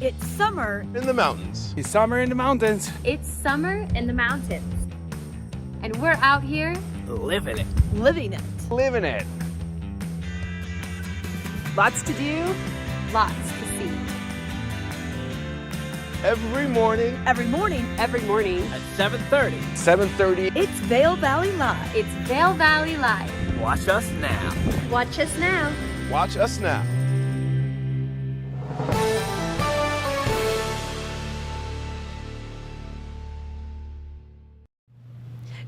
It's summer in the mountains. It's summer in the mountains. It's summer in the mountains. And we're out here Living it. living it. Living it. Lots to do. lots to see. Every morning. Every morning. Every morning. At 7:30. 7:30. It's Vail Valley Live. It's Vail Valley Live. Watch us now. Watch us now. Watch us now.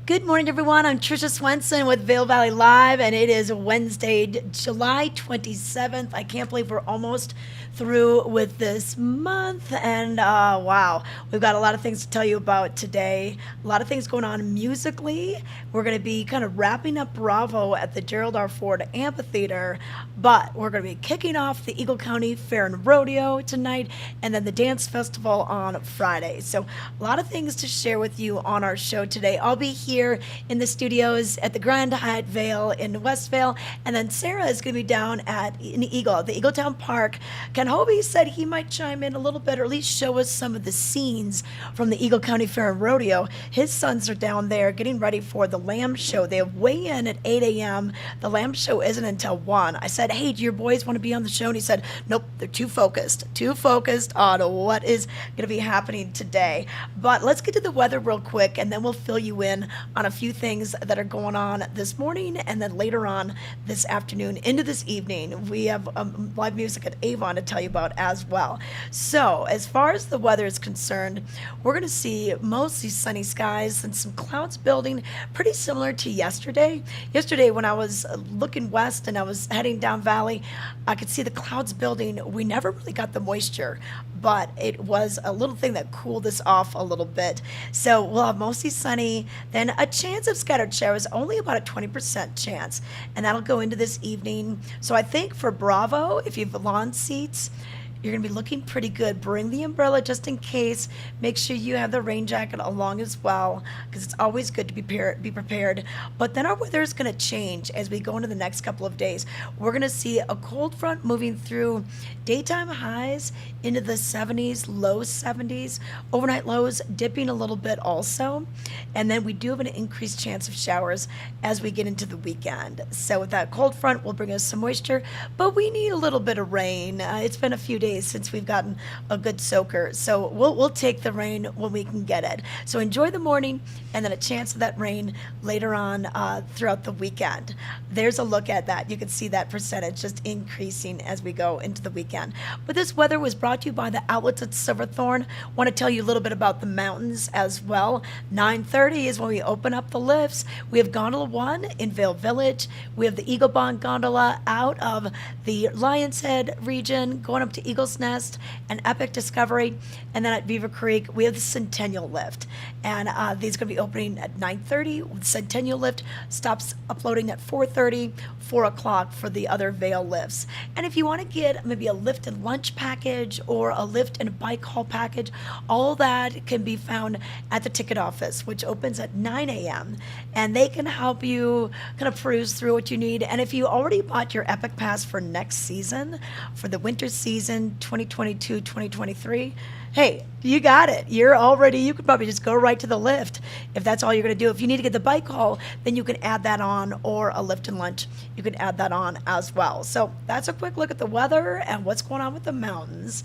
Good morning, everyone. I'm Trisha Swenson with Vail Valley Live, and it is Wednesday, July 27th. I can't believe we're almost through with this month, and wow, we've got a lot of things to tell you about today. A lot of things going on musically. We're going to be kind of wrapping up Bravo at the Gerald R. Ford Amphitheater, but we're going to be kicking off the Eagle County Fair and Rodeo tonight, and then the Dance Festival on Friday. So a lot of things to share with you on our show today. I'll be here in the studios at the Grand Hyatt Vail in West Vail, and then Sarah is going to be down in the Eagletown Park. Ken Hobie said he might chime in a little bit, or at least show us some of the scenes from the Eagle County Fair and Rodeo. His sons are down there getting ready for the Lamb Show. They have weigh-in at 8 a.m. The Lamb Show isn't until 1. I said, hey, do your boys want to be on the show? And he said, nope, they're too focused on what is going to be happening today. But let's get to the weather real quick, and then we'll fill you in on a few things that are going on this morning, and then later on this afternoon into this evening. We have live music at Avon to tell you about as well. So as far as the weather is concerned, we're going to see mostly sunny skies and some clouds building, pretty similar to yesterday. Yesterday when I was looking west and I was heading down valley, I could see the clouds building. We never really got the moisture, but it was a little thing that cooled us off a little bit. So we'll have mostly sunny, then a chance of scattered showers, only about a 20% chance, and that'll go into this evening. So I think for Bravo, if you have lawn seats, you're going to be looking pretty good. Bring the umbrella just in case. Make sure you have the rain jacket along as well, because it's always good to be prepared. But then our weather is going to change as we go into the next couple of days. We're going to see a cold front moving through, daytime highs into the 70s, low 70s, overnight lows dipping a little bit also. And then we do have an increased chance of showers as we get into the weekend. So with that cold front will bring us some moisture, but we need a little bit of rain. It's been a few days since we've gotten a good soaker, so we'll take the rain when we can get it. So enjoy the morning, and then a chance of that rain later on throughout the weekend. There's a look at that. You can see that percentage just increasing as we go into the weekend. But this weather was brought to you by the outlets at Silverthorne. Want to tell you a little bit about the mountains as well. 9:30 is when we open up the lifts. We have Gondola 1 in Vail Village. We have the Eagle Bond Gondola out of the Lion's Head region, going up to Eagle's Nest and Epic Discovery. And then at Beaver Creek, we have the Centennial Lift. And these are going to be opening at 9:30. The Centennial Lift stops uploading at 4:30, 4 o'clock for the other Vail lifts. And if you want to get maybe a lift and lunch package or a lift and a bike haul package, all that can be found at the ticket office, which opens at 9 a.m. And they can help you kind of peruse through what you need. And if you already bought your Epic Pass for next season, for the winter season 2022-2023, hey, you got it. You could probably just go right to the lift if that's all you're going to do. If you need to get the bike haul, then you can add that on, or a lift and lunch, you can add that on as well. So that's a quick look at the weather and what's going on with the mountains.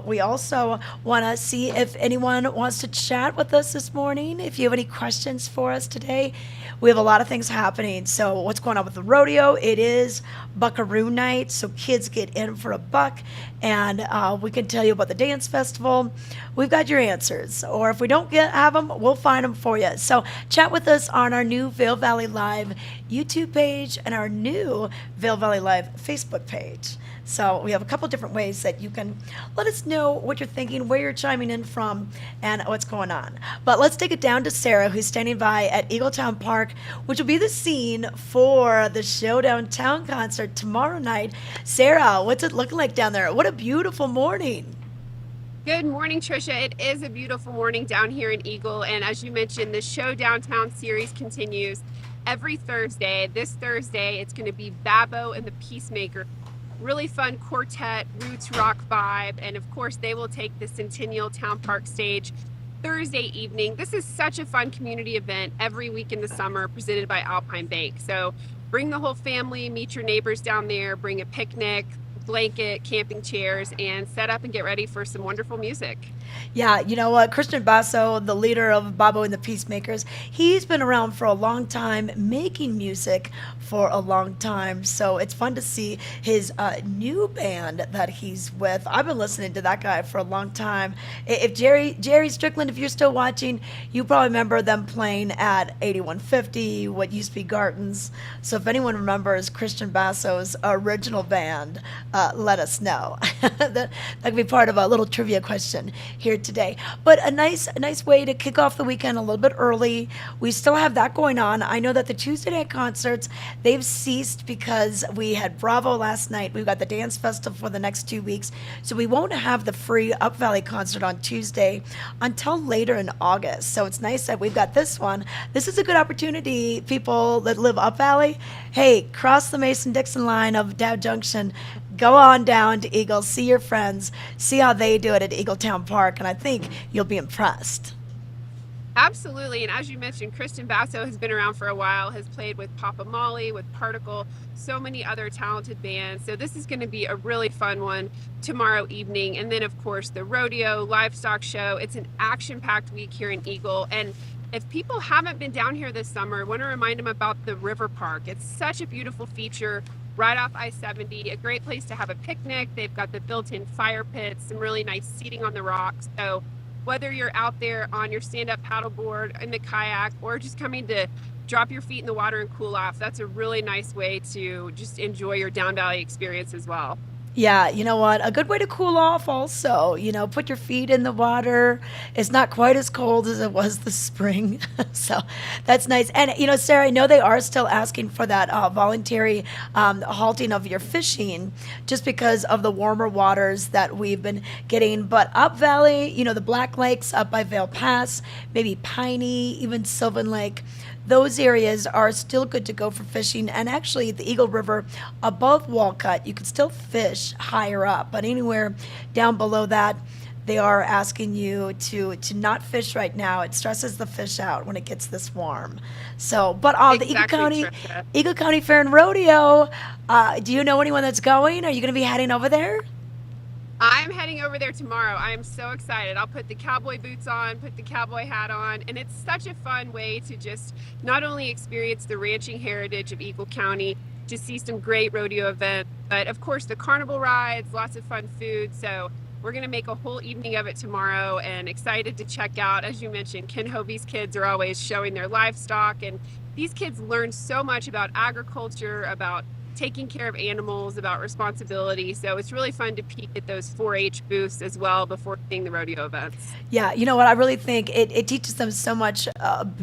We also want to see if anyone wants to chat with us this morning. If you have any questions for us today, we have a lot of things happening. So what's going on with the rodeo? It is Buckaroo Night, so kids get in for a buck, and we can tell you about the dance festival. We've got your answers, or if we don't have them, we'll find them for you. So chat with us on our new Vail Valley Live YouTube page and our new Vail Valley Live Facebook page. So we have a couple different ways that you can let us know what you're thinking, where you're chiming in from, and what's going on. But let's take it down to Sarah, who's standing by at Eagletown Park, which will be the scene for the Showdown Town concert tomorrow night. Sarah, what's it looking like down there? What a beautiful morning. Good morning, Trisha. It is a beautiful morning down here in Eagle, and as you mentioned, the Show Downtown series continues every Thursday. This Thursday, it's going to be Babbo and the Peacemaker really fun quartet roots rock vibe. And of course, they will take the Centennial Town Park stage Thursday evening. This is such a fun community event every week in the summer presented by Alpine Bank. So bring the whole family, meet your neighbors down there, bring a picnic, blanket, camping chairs, and set up and get ready for some wonderful music. Yeah, you know what? Christian Basso, the leader of Babo and the Peacemakers, he's been around for a long time, making music for a long time. So it's fun to see his new band that he's with. I've been listening to that guy for a long time. If Jerry Strickland, if you're still watching, you probably remember them playing at 8150, what used to be Garton's. So if anyone remembers Christian Basso's original band, let us know. that could be part of a little trivia question here today. But a nice way to kick off the weekend a little bit early. We still have that going on. I know that the Tuesday night concerts, they've ceased because we had Bravo last night. We've got the dance festival for the next 2 weeks. So we won't have the free Up Valley concert on Tuesday until later in August. So it's nice that we've got this one. This is a good opportunity, people that live Up Valley. Hey, cross the Mason-Dixon line of Dow Junction. Go on down to Eagle, see your friends, see how they do it at Eagletown Park, and I think you'll be impressed. Absolutely. And as you mentioned, Christian Basso has been around for a while, has played with Papa Molly, with Particle, so many other talented bands. So this is going to be a really fun one tomorrow evening. And then, of course, the Rodeo Livestock show. It's an action-packed week here in Eagle. And if people haven't been down here this summer, I want to remind them about the River Park. It's such a beautiful feature right off I-70, a great place to have a picnic. They've got the built-in fire pits, some really nice seating on the rocks. So whether you're out there on your stand-up paddleboard, in the kayak, or just coming to drop your feet in the water and cool off, that's a really nice way to just enjoy your Down Valley experience as well. Yeah, you know what? A good way to cool off also, put your feet in the water. It's not quite as cold as it was this spring. So that's nice. And, Sarah, I know they are still asking for that voluntary halting of your fishing just because of the warmer waters that we've been getting. But Up Valley, the Black Lakes up by Vail Pass, maybe Piney, even Sylvan Lake, those areas are still good to go for fishing. And actually, the Eagle River above Walcott, you can still fish higher up. But anywhere down below that, they are asking you to not fish right now. It stresses the fish out when it gets this warm. So, but the Exactly, Eagle County Fair and Rodeo, do you know anyone that's going? Are you going to be heading over there? I'm heading over there tomorrow. I am so excited. I'll put the cowboy boots on, put the cowboy hat on, and it's such a fun way to just not only experience the ranching heritage of Eagle County, to see some great rodeo events, but of course the carnival rides, lots of fun food. So we're going to make a whole evening of it tomorrow, and excited to check out, as you mentioned, Ken Hovey's kids are always showing their livestock, and these kids learn so much about agriculture, about taking care of animals, about responsibility. So it's really fun to peek at those 4-H booths as well before seeing the rodeo events. Yeah, you know what? I really think it teaches them so much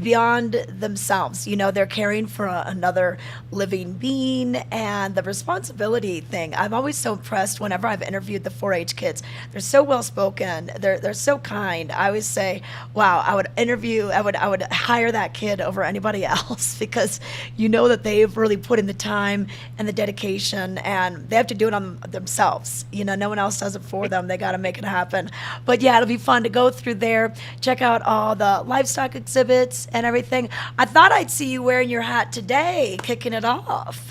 beyond themselves. They're caring for another living being, and the responsibility thing. I'm always so impressed whenever I've interviewed the 4-H kids. They're so well spoken. They're so kind. I always say, wow, I would hire that kid over anybody else because that they've really put in the time and the dedication, and they have to do it on themselves. No one else does it for them. They got to make it happen. But yeah, it'll be fun to go through there, check out all the livestock exhibits and everything. I thought I'd see you wearing your hat today, kicking it off.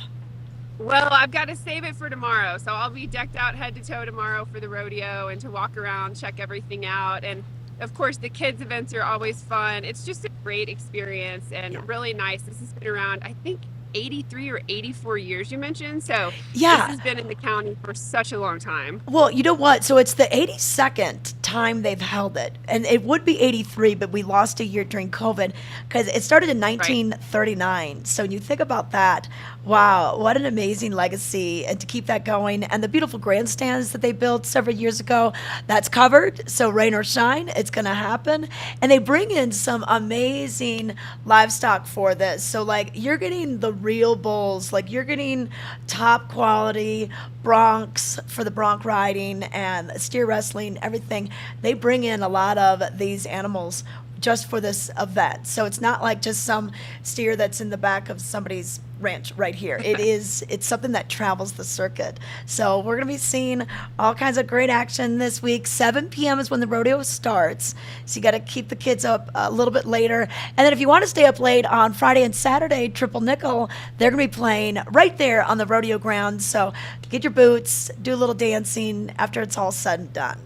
Well, I've got to save it for tomorrow. So I'll be decked out head to toe tomorrow for the rodeo and to walk around, check everything out. And of course, the kids' events are always fun. It's just a great experience and really nice. This has been around, I think, 83 or 84 years you mentioned. So yeah, this has been in the county for such a long time. Well, you know what? So it's the 82nd time they've held it. And it would be 83, but we lost a year during COVID because it started in 1939. Right. So when you think about that, wow, what an amazing legacy, and to keep that going. And the beautiful grandstands that they built several years ago, that's covered. So rain or shine, it's going to happen. And they bring in some amazing livestock for this. So like you're getting the real bulls, like you're getting top quality broncs for the bronc riding and steer wrestling, everything. they bring in a lot of these animals just for this event. So it's not like just some steer that's in the back of somebody's ranch right here. It's something that travels the circuit. So we're going to be seeing all kinds of great action this week. 7 p.m. is when the rodeo starts. So you got to keep the kids up a little bit later. And then if you want to stay up late on Friday and Saturday, Triple Nickel, they're going to be playing right there on the rodeo grounds. So get your boots, do a little dancing after it's all said and done.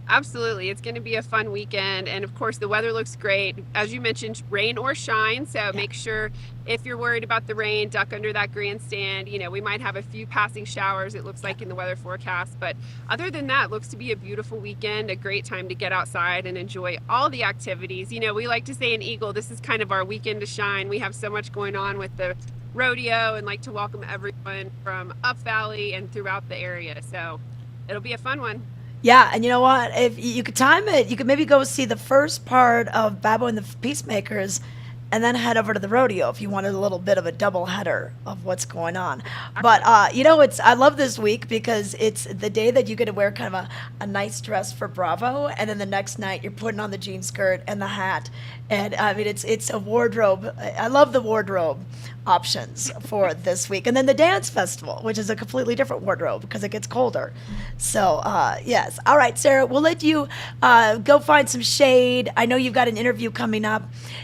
Absolutely. It's going to be a fun weekend. And of course, the weather looks great. As you mentioned, rain or shine. So make sure if you're worried about the rain, duck under that grandstand. You know, we might have a few passing showers, it looks like in the weather forecast. But other than that, looks to be a beautiful weekend, a great time to get outside and enjoy all the activities. You know, we like to say in Eagle, this is kind of our weekend to shine. We have so much going on with the rodeo and like to welcome everyone from up valley and throughout the area. So it'll be a fun one. Yeah, and you know what? If you could time it, you could maybe go see the first part of Babbo and the Peacemakers and then head over to the rodeo if you wanted a little bit of a double header of what's going on. But, you know, I love this week because it's the day that you get to wear kind of a nice dress for Bravo, and then the next night you're putting on the jean skirt and the hat. And, I mean, it's a wardrobe. I love the wardrobe options for this week. And then the dance festival, which is a completely different wardrobe because it gets colder. So, yes. All right, Sarah, we'll let you go find some shade. I know you've got an interview coming up,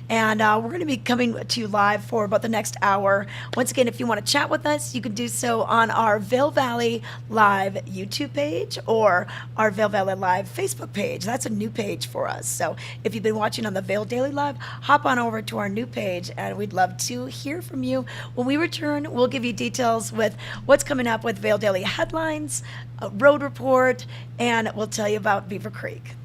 and we're going to be coming to you live for about the next hour. Once again, if you want to chat with us, you can do so on our Vail Valley Live YouTube page or our Vail Valley Live Facebook page. That's a new page for us. So if you've been watching on the Vail Daily Live, hop on over to our new page, and we'd love to hear from you. When we return, we'll give you details with what's coming up with Vail Daily headlines, a road report, and we'll tell you about Beaver Creek.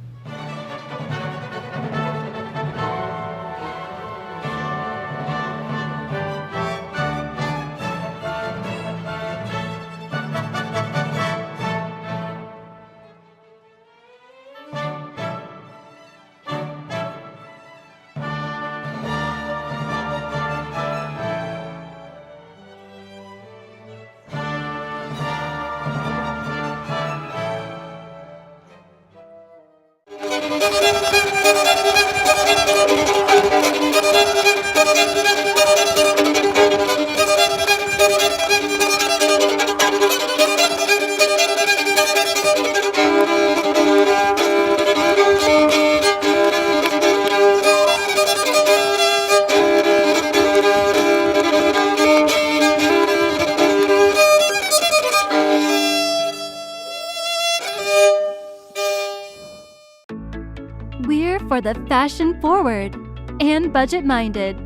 We're for the fashion forward and budget minded.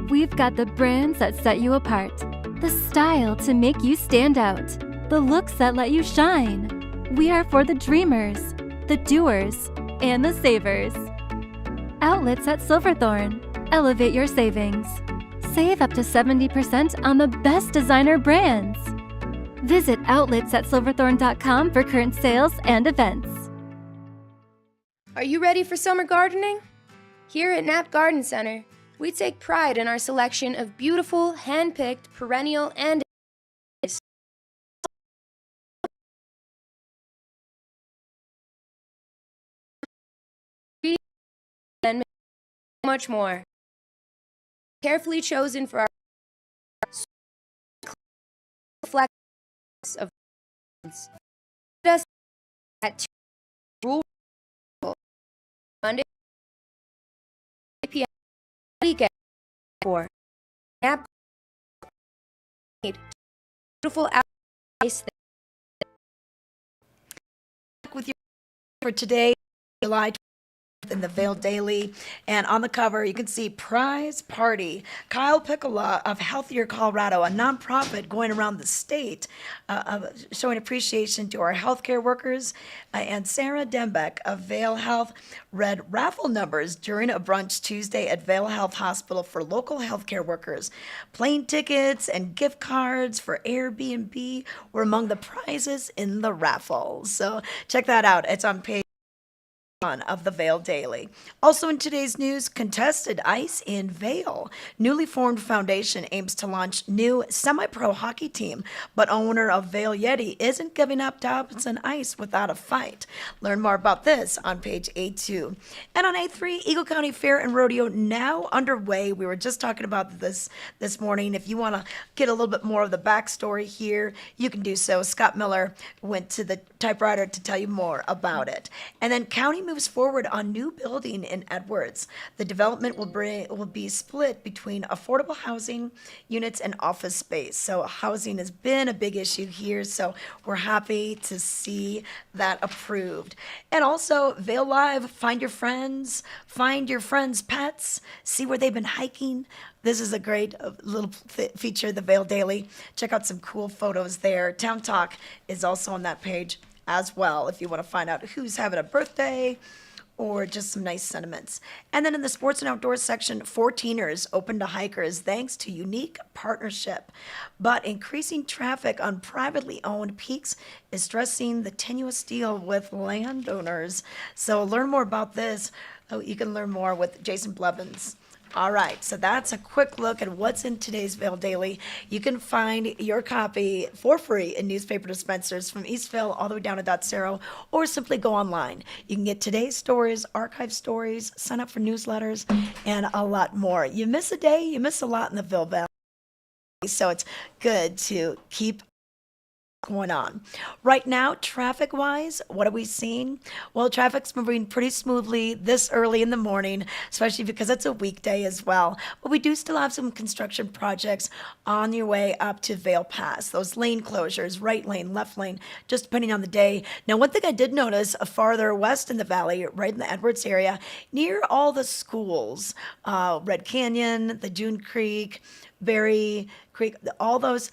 We've got the brands that set you apart, the style to make you stand out, the looks that let you shine. We are for the dreamers, the doers, and the savers. Outlets at Silverthorne. Elevate your savings. Save up to 70% on the best designer brands. Visit outlets@silverthorne.com for current sales and events. Are you ready for summer gardening? Here at Knapp Garden Center, we take pride in our selection of beautiful, hand-picked, perennial, and much more. Carefully chosen for our flex of us at Monday p.m. weekend for Knapp. Beautiful ice With you for today, July 20th, in the Vail Daily, and on the cover you can see Prize Party. Kyle Piccola of Healthier Colorado, a nonprofit going around the state showing appreciation to our healthcare workers, and Sarah Dembeck of Vail Health read raffle numbers during a brunch Tuesday at Vail Health Hospital for local healthcare workers. Plane tickets and gift cards for Airbnb were among the prizes in the raffle. So check that out. It's on page of the Vail Daily. Also in today's news, contested ice in Vail. Newly formed foundation aims to launch new semi-pro hockey team, but owner of Vail Yeti isn't giving up Dobson Ice without a fight. Learn more about this on page A2. And on A3, Eagle County Fair and Rodeo now underway. We were just talking about this morning. If you want to get a little bit more of the backstory here, you can do so. Scott Miller went to the typewriter to tell you more about it. And then county moves forward on new building in Edwards. The development will be split between affordable housing units and office space. So housing has been a big issue here, so we're happy to see that approved. And also Vail Live, find your friends' pets, see where they've been hiking. This is a great little feature, the Vail Daily. Check out some cool photos there. Town Talk is also on that page as well if you want to find out who's having a birthday or just some nice sentiments. And then in the sports and outdoors section, 14ers open to hikers thanks to unique partnership. But increasing traffic on privately owned peaks is stressing the tenuous deal with landowners. So learn more about this. You can learn more with Jason Blevins. All right, so that's a quick look at what's in today's Vail Daily. You can find your copy for free in newspaper dispensers from Eastville all the way down to Dotsero, or simply go online. You can get today's stories, archive stories, sign up for newsletters, and a lot more. You miss a day, you miss a lot in the Vail Valley. So it's good to keep going on. Right now, traffic-wise, what are we seeing? Well, traffic's moving pretty smoothly this early in the morning, especially because it's a weekday as well. But we do still have some construction projects on your way up to Vail Pass. Those lane closures, right lane, left lane, just depending on the day. Now, one thing I did notice farther west in the valley, right in the Edwards area, near all the schools, Red Canyon, the June Creek, Berry Creek, all those,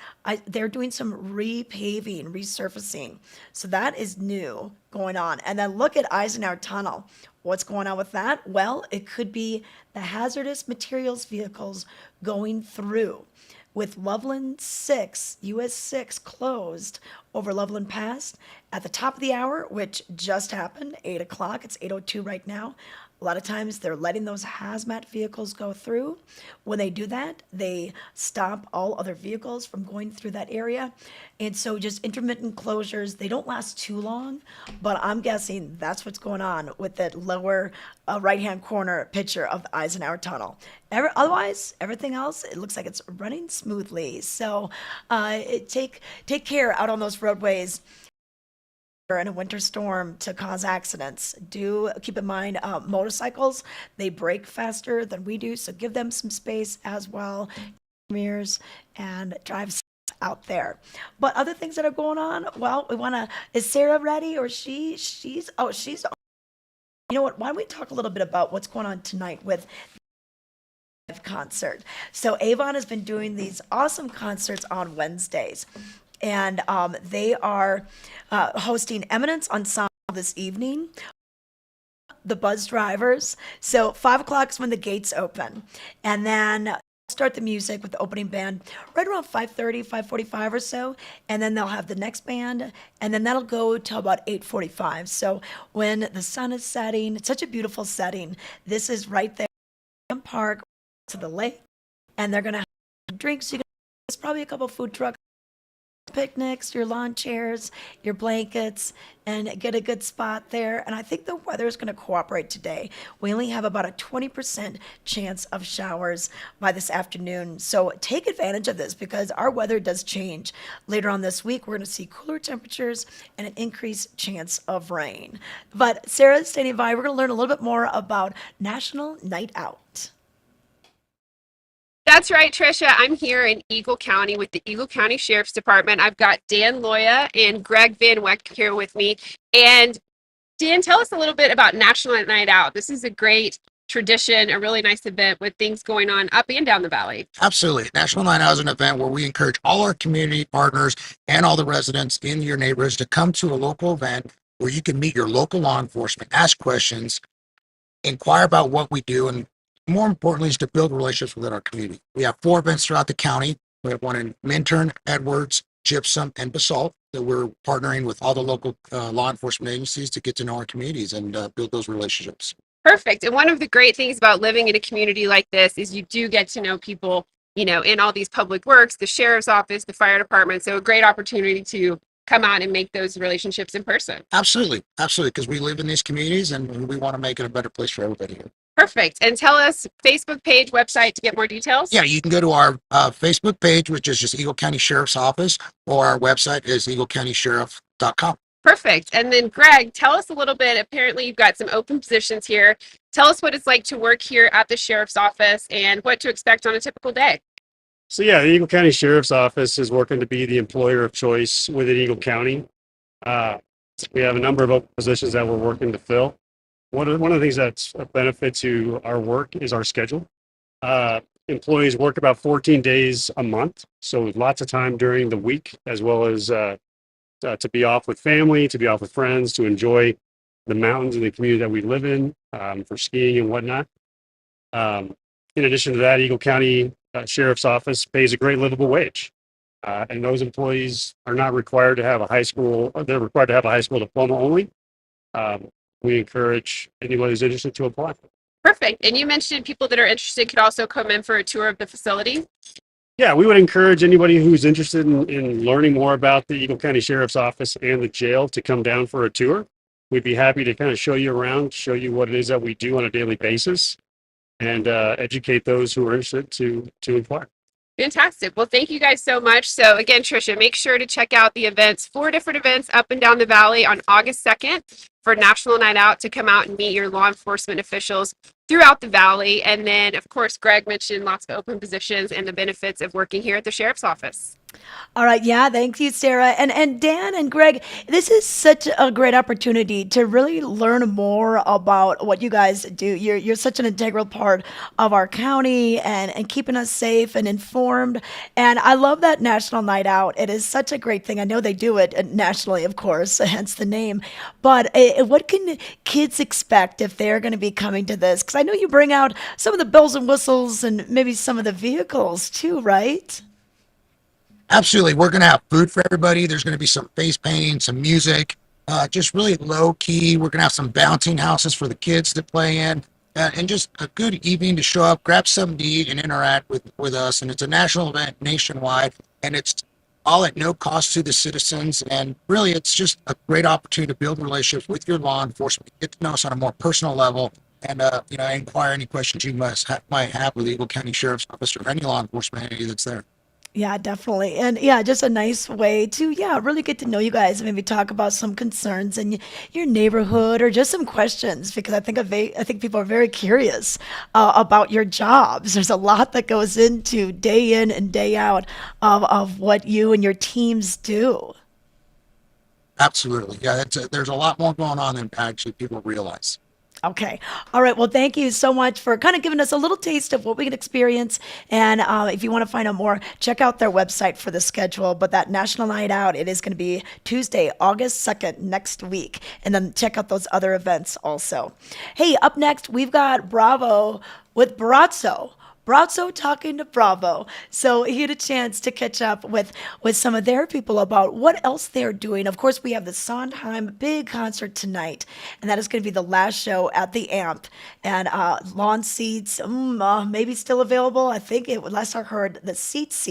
they're doing some repaving, resurfacing. So that is new going on. And then look at Eisenhower Tunnel. What's going on with that? Well, it could be the hazardous materials vehicles going through. With Loveland 6, US 6 closed over Loveland Pass at the top of the hour, which just happened, 8 o'clock. It's 8:02 right now. A lot of times they're letting those hazmat vehicles go through. When they do that, they stop all other vehicles from going through that area. And so just intermittent closures, they don't last too long, but I'm guessing that's what's going on with that lower right-hand corner picture of the Eisenhower Tunnel. Otherwise, everything else, it looks like it's running smoothly. So take care out on those roadways in a winter storm to cause accidents. Do keep in mind motorcycles, they brake faster than we do, so give them some space as well. Mirrors and drive out there. But other things that are going on, well, is Sarah ready, or she's you know what, why don't we talk a little bit about what's going on tonight with the concert. So Avon has been doing these awesome concerts on Wednesdays. And they are hosting Eminence Ensemble this evening, the Buzz Drivers. So 5 o'clock is when the gates open. And then start the music with the opening band right around 5:30, 5:45 or so. And then they'll have the next band. And then that'll go till about 8:45. So when the sun is setting, it's such a beautiful setting. This is right there in the park to the lake. And they're going to have drinks. There's probably a couple food trucks. Picnics, your lawn chairs, your blankets, and get a good spot there. And I think the weather is going to cooperate today. We only have about a 20% chance of showers by this afternoon. So take advantage of this because our weather does change. Later on this week, we're going to see cooler temperatures and an increased chance of rain. But Sarah's standing by. We're going to learn a little bit more about National Night Out. That's right, Tricia. I'm here in Eagle County with the Eagle County Sheriff's Department. I've got Dan Loya and Greg Van Weck here with me. And Dan, tell us a little bit about National Night Out. This is a great tradition, a really nice event with things going on up and down the valley. Absolutely. National Night Out is an event where we encourage all our community partners and all the residents in your neighborhoods to come to a local event where you can meet your local law enforcement, ask questions, inquire about what we do, and more importantly is to build relationships within our community. We have 4 events throughout the county. We have one in Minturn, Edwards, Gypsum, and Basalt. that we're partnering with all the local law enforcement agencies to get to know our communities and build those relationships. Perfect. And one of the great things about living in a community like this is you do get to know people, in all these public works, the sheriff's office, the fire department. So a great opportunity to come out and make those relationships in person. Absolutely, because we live in these communities and we want to make it a better place for everybody here. Perfect. And tell us Facebook page, website to get more details. Yeah, you can go to our Facebook page, which is just Eagle County Sheriff's Office, or our website is eaglecountysheriff.com. Perfect. And then Greg, tell us a little bit. Apparently you've got some open positions here. Tell us what it's like to work here at the sheriff's office and what to expect on a typical day. So yeah, the Eagle County Sheriff's Office is working to be the employer of choice within Eagle County. We have a number of open positions that we're working to fill. One of the things that's a benefit to our work is our schedule. Employees work about 14 days a month, so lots of time during the week, as well as to be off with family, to be off with friends, to enjoy the mountains and the community that we live in, for skiing and whatnot. In addition to that, Eagle County Sheriff's Office pays a great livable wage. And those employees are not required to have a high school, they're required to have a high school diploma only. We encourage anybody who's interested to apply. Perfect. And you mentioned people that are interested could also come in for a tour of the facility. Yeah, we would encourage anybody who's interested in learning more about the Eagle County Sheriff's Office and the jail to come down for a tour. We'd be happy to kind of show you around, show you what it is that we do on a daily basis, and educate those who are interested to inquire. Fantastic. Well, thank you guys so much. So again, Tricia, make sure to check out the events, 4 different events up and down the valley on August 2nd for National Night Out to come out and meet your law enforcement officials throughout the valley. And then, of course, Greg mentioned lots of open positions and the benefits of working here at the sheriff's office. All right. Yeah. Thank you, Sarah. And Dan and Greg, this is such a great opportunity to really learn more about what you guys do. You're such an integral part of our county and keeping us safe and informed. And I love that National Night Out. It is such a great thing. I know they do it nationally, of course, hence the name. But what can kids expect if they're going to be coming to this? Because I know you bring out some of the bells and whistles and maybe some of the vehicles too, right? Absolutely. We're going to have food for everybody. There's going to be some face painting, some music, just really low key. We're going to have some bouncing houses for the kids to play in, and just a good evening to show up, grab something to eat, and interact with us. And it's a national event nationwide, and it's all at no cost to the citizens. And really, it's just a great opportunity to build relationships with your law enforcement, get to know us on a more personal level, and inquire any questions you might have with the Eagle County Sheriff's Office or any law enforcement entity that's there. Yeah, definitely. And yeah, just a nice way to, really get to know you guys and maybe talk about some concerns in your neighborhood or just some questions, because I think people are very curious about your jobs. There's a lot that goes into day in and day out of what you and your teams do. Absolutely. Yeah, there's a lot more going on than actually people realize. Okay. All right. Well, thank you so much for kind of giving us a little taste of what we can experience. And if you want to find out more, check out their website for the schedule. But that National Night Out, it is going to be Tuesday, August 2nd, next week. And then check out those other events also. Hey, up next, we've got Bravo with Brazzo. Brazzo talking to Bravo. So he had a chance to catch up with some of their people about what else they're doing. Of course, we have the Sondheim big concert tonight, and that is going to be the last show at the Amp. And lawn seats, maybe still available. I think last I heard, the seats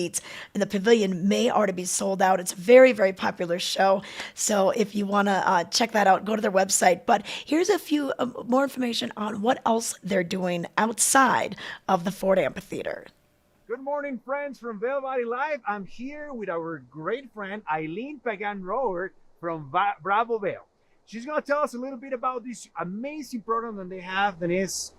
in the pavilion may already be sold out. It's a very, very popular show. So if you want to check that out, go to their website. But here's a few more information on what else they're doing outside of the Ford Amphitheater. Good morning, friends from Vail Valley Live. I'm here with our great friend Eileen Pagan-Rower from Bravo Vail. She's going to tell us a little bit about this amazing program that they have, that is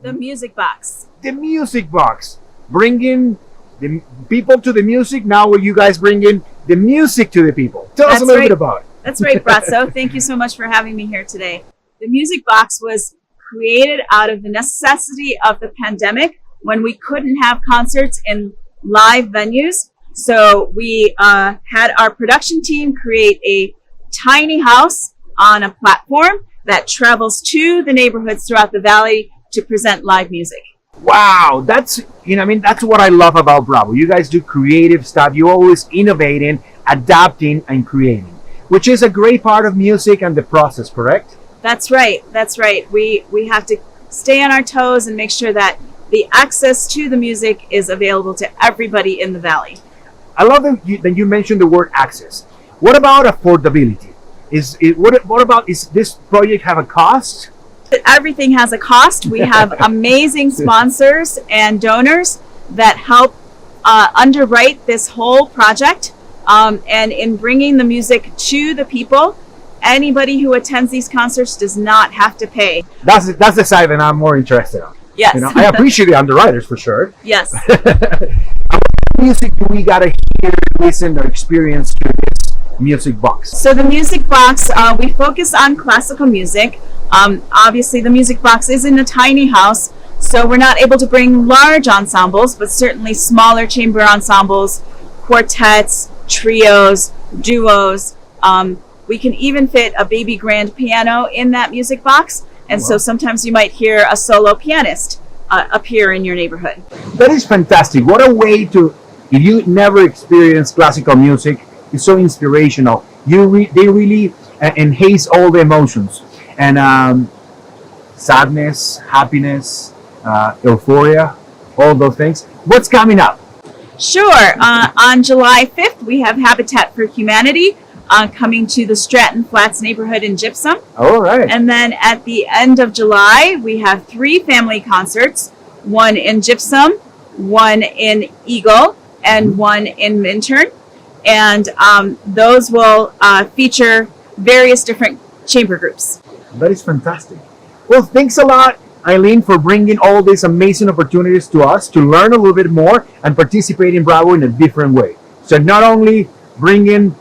the Music Box. The Music Box, bringing the people to the music. Now will you guys bring in the music to the people? Tell us a little bit about it. That's right, Brazzo. Thank you so much for having me here today. The Music Box was created out of the necessity of the pandemic, when we couldn't have concerts in live venues. So we had our production team create a tiny house on a platform that travels to the neighborhoods throughout the valley to present live music. Wow, that's that's what I love about Bravo. You guys do creative stuff. You're always innovating, adapting, and creating, which is a great part of music and the process. Correct? That's right. That's right. We have to stay on our toes and make sure that the access to the music is available to everybody in the valley. I love that you mentioned the word access. What about affordability? What about this project have a cost? Everything has a cost. We have amazing sponsors and donors that help underwrite this whole project. And in bringing the music to the people, anybody who attends these concerts does not have to pay. That's the side that I'm more interested in. Yes. I appreciate the underwriters for sure. Yes. What music do we gotta hear, listen, or experience through this music box? So the music box, we focus on classical music. Obviously, the music box is in a tiny house, so we're not able to bring large ensembles, but certainly smaller chamber ensembles, quartets, trios, duos. We can even fit a baby grand piano in that music box, and so sometimes you might hear a solo pianist appear in your neighborhood. That is fantastic. What a way to, if you never experienced classical music, it's so inspirational. They really enhance all the emotions. And sadness, happiness, euphoria, all those things. What's coming up? Sure. On July 5th, we have Habitat for Humanity coming to the Stratton Flats neighborhood in Gypsum. All right. And then at the end of July, we have 3 family concerts, one in Gypsum, one in Eagle, and one in Minturn. And those will feature various different chamber groups. That is fantastic. Well, thanks a lot, Eileen, for bringing all these amazing opportunities to us to learn a little bit more and participate in Bravo in a different way. So not only bringing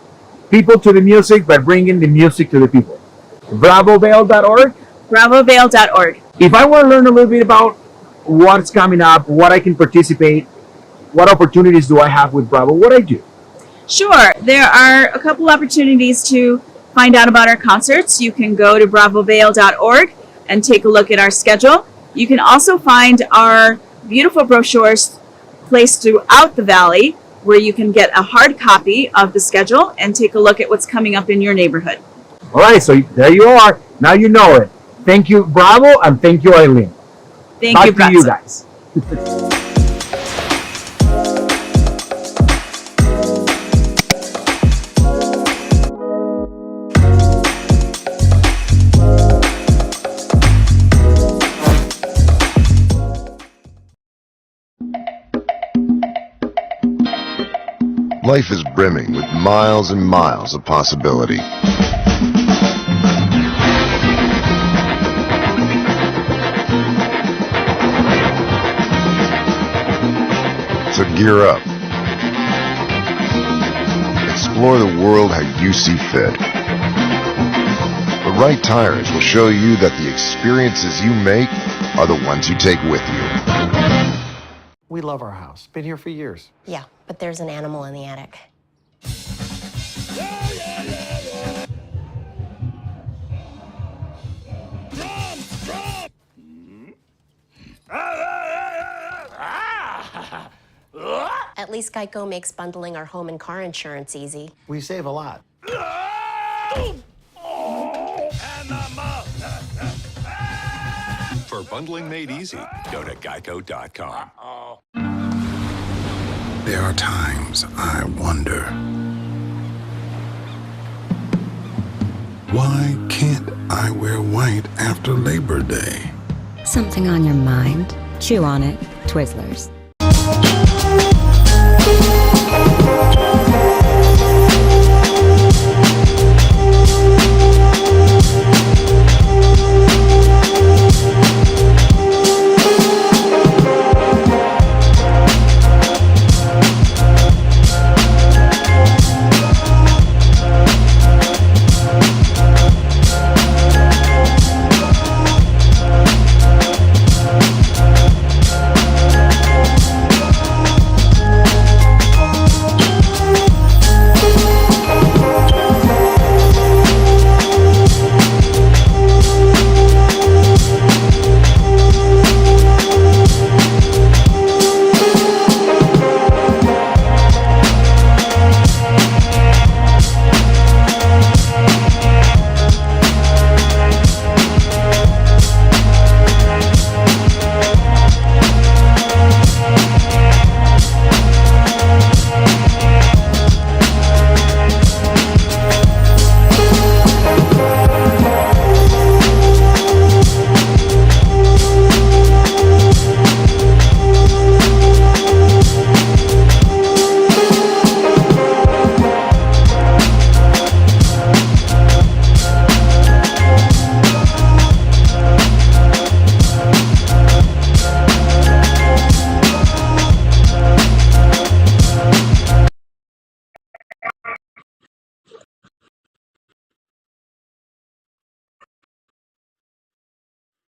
people to the music, but bringing the music to the people. BravoVail.org? BravoVail.org. If I want to learn a little bit about what's coming up, what I can participate, what opportunities do I have with Bravo, what I do? Sure. There are a couple opportunities to find out about our concerts. You can go to BravoVail.org and take a look at our schedule. You can also find our beautiful brochures placed throughout the valley, where you can get a hard copy of the schedule and take a look at what's coming up in your neighborhood. All right, so there you are. Now you know it. Thank you, Bravo, and thank you, Eileen. Thank you, Back to you guys. Life is brimming with miles and miles of possibility. So gear up. Explore the world how you see fit. The right tires will show you that the experiences you make are the ones you take with you. We love our house. Been here for years. Yeah, but there's an animal in the attic. At least Geico makes bundling our home and car insurance easy. We save a lot. For bundling made easy, go to geico.com. There are times I wonder, why can't I wear white after Labor Day? Something on your mind? Chew on it. Twizzlers.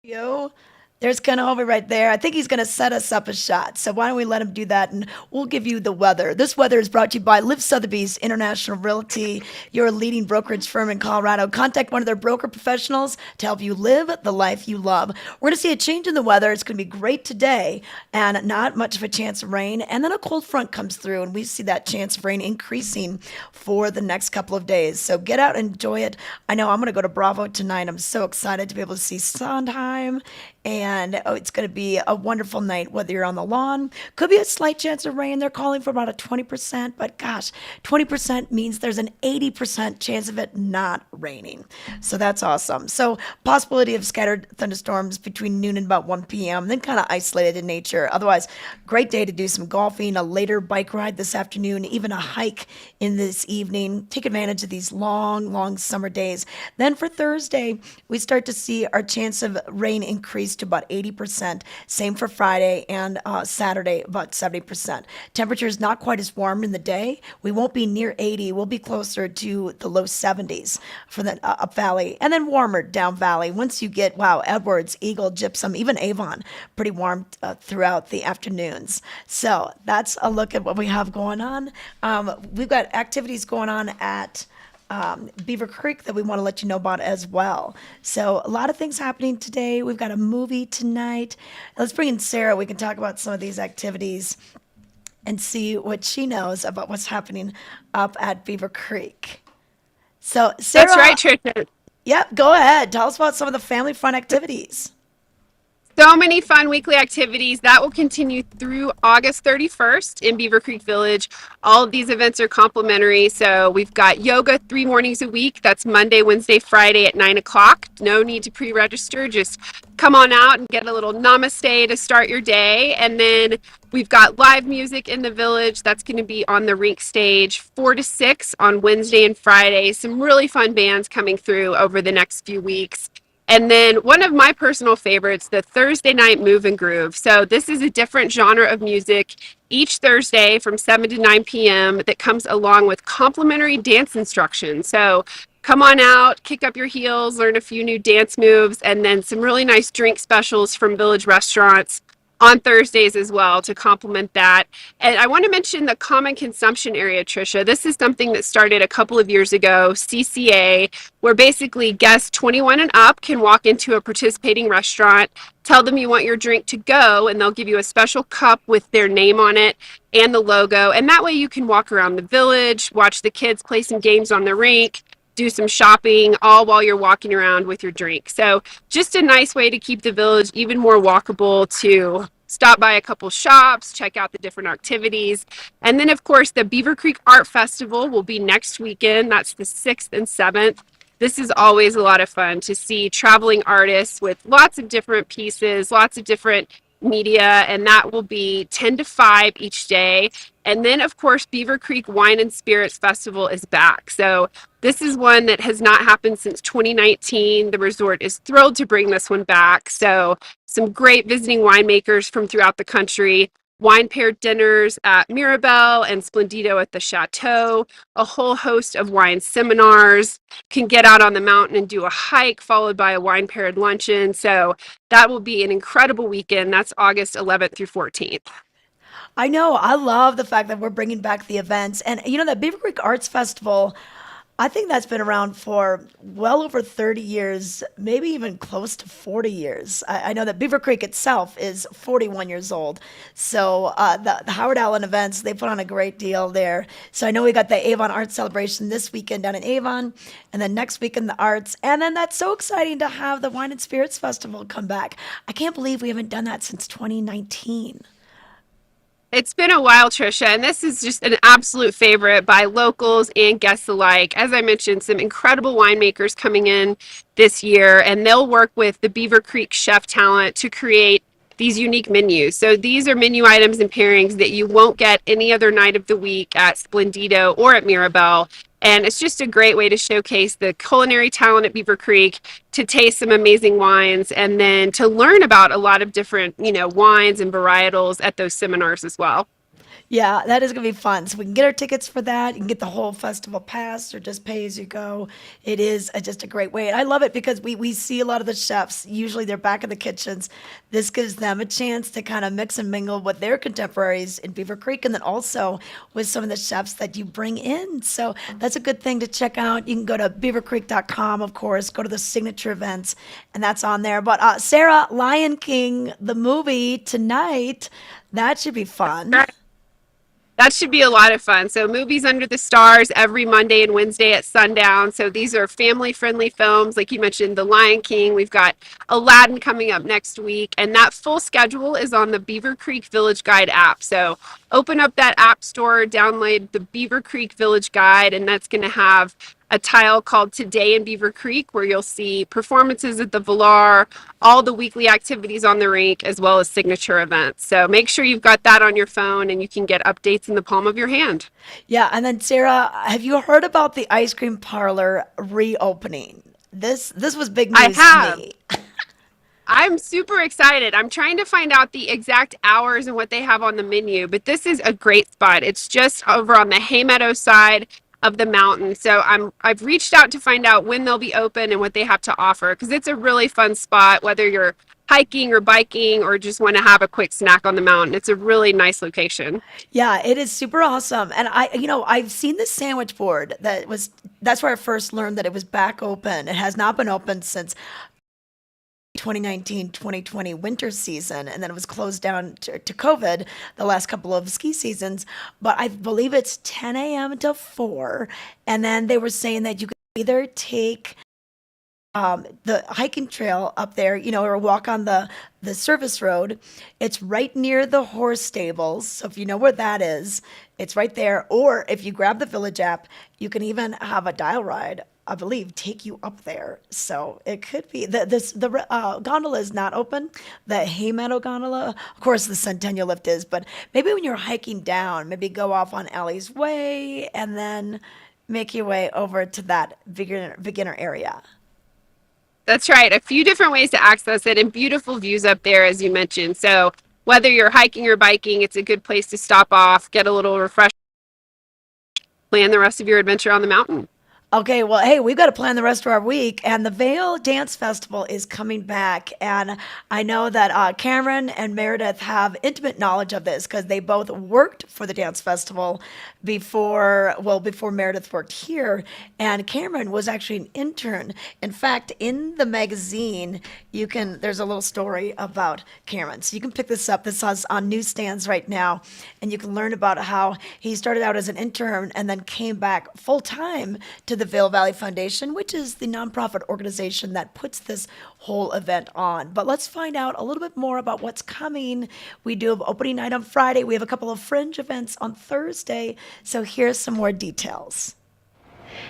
You. There's Kenobi right there. I think he's going to set us up a shot. So why don't we let him do that, and we'll give you the weather. This weather is brought to you by Live Sotheby's International Realty, your leading brokerage firm in Colorado. Contact one of their broker professionals to help you live the life you love. We're going to see a change in the weather. It's going to be great today and not much of a chance of rain. And then a cold front comes through, and we see that chance of rain increasing for the next couple of days. So get out and enjoy it. I know I'm going to go to Bravo tonight. I'm so excited to be able to see Sondheim. And it's going to be a wonderful night, whether you're on the lawn. Could be a slight chance of rain. They're calling for about a 20%, but gosh, 20% means there's an 80% chance of it not raining. So that's awesome. So possibility of scattered thunderstorms between noon and about 1 p.m., then kind of isolated in nature. Otherwise, great day to do some golfing, a later bike ride this afternoon, even a hike in this evening. Take advantage of these long, long summer days. Then for Thursday, we start to see our chance of rain increase to about 80%. Same for Friday and Saturday, about 70%. Temperature is not quite as warm in the day. We won't be near 80. We'll be closer to the low 70s for the up valley, and then warmer down valley. Once you get, Edwards, Eagle, Gypsum, even Avon, pretty warm throughout the afternoons. So that's a look at what we have going on. We've got activities going on at Beaver Creek that we want to let you know about as well. So a lot of things happening today. We've got a movie tonight. Let's bring in Sarah. We can talk about some of these activities and see what she knows about what's happening up at Beaver Creek. So Sarah, That's right, Trisha. Yep, go ahead. Tell us about some of the family fun activities. So many fun weekly activities that will continue through August 31st in Beaver Creek Village. All of these events are complimentary. So we've got yoga 3 mornings a week. That's Monday, Wednesday, Friday at 9 o'clock. No need to pre-register. Just come on out and get a little namaste to start your day. And then we've got live music in the village. That's going to be on the rink stage 4 to 6 on Wednesday and Friday. Some really fun bands coming through over the next few weeks. And then one of my personal favorites, the Thursday night move and groove. So this is a different genre of music each Thursday from 7 to 9 p.m. that comes along with complimentary dance instruction. So come on out, kick up your heels, learn a few new dance moves, and then some really nice drink specials from village restaurants on Thursdays as well to complement that. And I want to mention the common consumption area, Trisha. This is something that started a couple of years ago, CCA, where basically guests 21 and up can walk into a participating restaurant, tell them you want your drink to go, and they'll give you a special cup with their name on it and the logo. And that way you can walk around the village, watch the kids play some games on the rink, do some shopping, all while you're walking around with your drink. So just a nice way to keep the village even more walkable, to stop by a couple shops, check out the different activities. And then, of course, the Beaver Creek Art Festival will be next weekend. That's the 6th and 7th. This is always a lot of fun to see traveling artists with lots of different pieces, lots of different media, and that will be 10 to 5 each day. And then, of course, Beaver Creek Wine and Spirits Festival is back. So this is one that has not happened since 2019. The resort is thrilled to bring this one back. So some great visiting winemakers from throughout the country, wine paired dinners at Mirabelle and Splendido at the Chateau, a whole host of wine seminars, can get out on the mountain and do a hike followed by a wine paired luncheon. So that will be an incredible weekend. That's August 11th through 14th. I know. I love the fact that we're bringing back the events. And, that Beaver Creek Arts Festival, I think that's been around for well over 30 years, maybe even close to 40 years. I know that Beaver Creek itself is 41 years old. So the Howard Allen events, they put on a great deal there. So I know we got the Avon Arts Celebration this weekend down in Avon, and then next weekend the Arts. And then that's so exciting to have the Wine and Spirits Festival come back. I can't believe we haven't done that since 2019. It's been a while, Trisha, and this is just an absolute favorite by locals and guests alike. As I mentioned, some incredible winemakers coming in this year, and they'll work with the Beaver Creek chef talent to create these unique menus. So these are menu items and pairings that you won't get any other night of the week at Splendido or at Mirabelle. And it's just a great way to showcase the culinary talent at Beaver Creek, to taste some amazing wines, and then to learn about a lot of different, wines and varietals at those seminars as well. Yeah, that is going to be fun. So we can get our tickets for that. You can get the whole festival pass or just pay as you go. It is just a great way. And I love it because we see a lot of the chefs. Usually they're back in the kitchens. This gives them a chance to kind of mix and mingle with their contemporaries in Beaver Creek and then also with some of the chefs that you bring in. So that's a good thing to check out. You can go to beavercreek.com, of course, go to the signature events, and that's on there. But Sarah, Lion King, the movie tonight, that should be fun. That should be a lot of fun. So Movies Under the Stars every Monday and Wednesday at sundown. So these are family-friendly films. Like you mentioned, The Lion King. We've got Aladdin coming up next week. And that full schedule is on the Beaver Creek Village Guide app. So open up that app store, download the Beaver Creek Village Guide, and that's going to have a tile called Today in Beaver Creek, where you'll see performances at the Valar, all the weekly activities on the rink, as well as signature events. So make sure you've got that on your phone and you can get updates in the palm of your hand. Yeah, and then Sarah, have you heard about the ice cream parlor reopening? This was big news to me. I'm super excited. I'm trying to find out the exact hours and what they have on the menu, but this is a great spot. It's just over on the Haymeadow side of the mountain. So I've reached out to find out when they'll be open and what they have to offer, because it's a really fun spot, whether you're hiking or biking or just want to have a quick snack on the mountain. It's a really nice location. Yeah, it is super awesome. And I've seen this sandwich board that's where I first learned that it was back open. It has not been open since 2019-2020 winter season, and then it was closed down to COVID the last couple of ski seasons. But I believe it's 10 a.m. to 4, and then they were saying that you could either take the hiking trail up there, or walk on the service road. It's right near the horse stables, so if you know where that is, it's right there. Or if you grab the Village app, you can even have a dial ride, I believe, take you up there. So it could be the gondola is not open. The Haymeadow gondola, of course, the Centennial Lift is. But maybe when you're hiking down, maybe go off on Alley's Way and then make your way over to that beginner area. That's right. A few different ways to access it, and beautiful views up there, as you mentioned. So whether you're hiking or biking, it's a good place to stop off, get a little refresh, plan the rest of your adventure on the mountain. Okay, well, hey, we've got to plan the rest of our week, and the Vail Dance Festival is coming back, and I know that Cameron and Meredith have intimate knowledge of this because they both worked for the dance festival before Meredith worked here, and Cameron was actually an intern. In fact, in the magazine, there's a little story about Cameron, so you can pick this up. This is on newsstands right now, and you can learn about how he started out as an intern and then came back full-time to the Vail Valley Foundation, which is the nonprofit organization that puts this whole event on. But let's find out a little bit more about what's coming. We do have opening night on Friday. We have a couple of fringe events on Thursday. So here's some more details.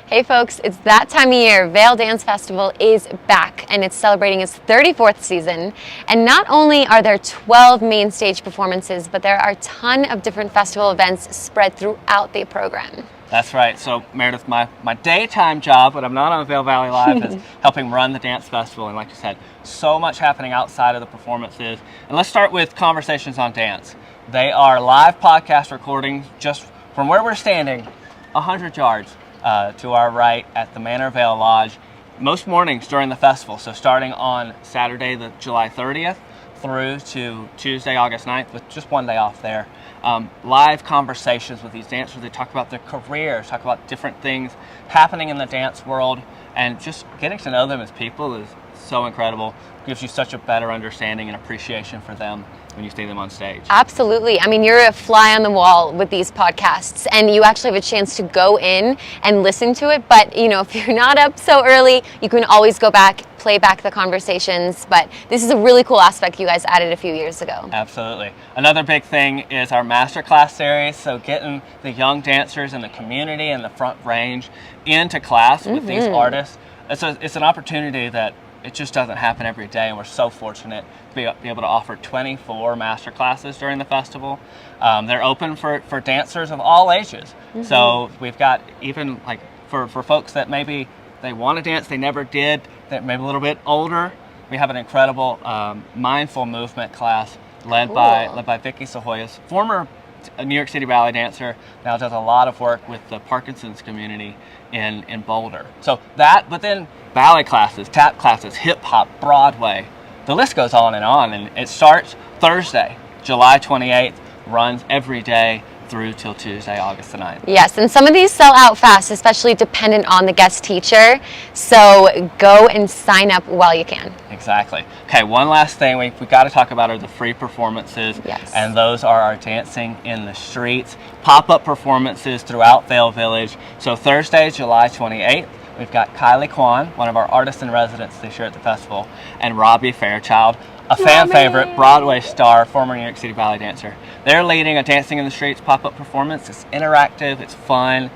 Hey folks, it's that time of year. Vail Dance Festival is back and it's celebrating its 34th season. And not only are there 12 main stage performances, but there are a ton of different festival events spread throughout the program. That's right. So Meredith, my daytime job when I'm not on Vail Valley Live is helping run the dance festival. And like you said, so much happening outside of the performances. And let's start with Conversations on Dance. They are live podcast recordings just from where we're standing, 100 yards to our right at the Manor Vale Lodge, most mornings during the festival. So starting on Saturday, the July 30th through to Tuesday, August 9th, with just one day off there. Live conversations with these dancers. They talk about their careers, talk about different things happening in the dance world, and just getting to know them as people is so incredible. It gives you such a better understanding and appreciation for them when you see them on stage. Absolutely. I mean, you're a fly on the wall with these podcasts, and you actually have a chance to go in and listen to it. But, if you're not up so early, you can always go back, play back the conversations. But this is a really cool aspect you guys added a few years ago. Absolutely. Another big thing is our masterclass series. So getting the young dancers in the community and the Front Range into class with these artists. It's an opportunity that it just doesn't happen every day, and we're so fortunate to be able to offer 24 master classes during the festival. They're open for dancers of all ages. So we've got even like for folks that maybe they want to dance, they never did, that maybe a little bit older. We have an incredible mindful movement class led by Vicky Sahoyas, former a New York City ballet dancer, now does a lot of work with the Parkinson's community in Boulder. So that, but then ballet classes, tap classes, hip hop, Broadway, the list goes on, and it starts Thursday, July 28th, runs every day through till Tuesday, August the 9th. Yes, and some of these sell out fast, especially dependent on the guest teacher. So go and sign up while you can. Exactly. Okay, one last thing we got to talk about are the free performances. Yes. And those are our Dancing in the Streets pop-up performances throughout Vail Village. So Thursday, July 28th, we've got Kylie Kwan, one of our artists in residence this year at the festival, and Robbie Fairchild, a fan favorite Broadway star, former New York City ballet dancer. They're leading a Dancing in the Streets pop-up performance. It's interactive, it's fun,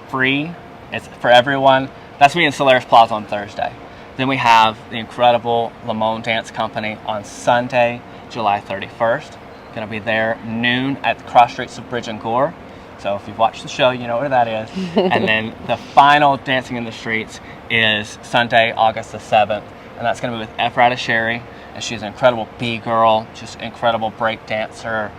free, it's for everyone. That's me in Solaris Plaza on Thursday. Then we have the incredible Lamone Dance Company on Sunday, July 31st. Gonna be there noon at the cross streets of Bridge and Gore. So if you've watched the show, you know where that is. And then the final Dancing in the Streets is Sunday, August the 7th. And that's gonna be with Ephrata Sherry. And she's an incredible B-girl, just incredible break dancer.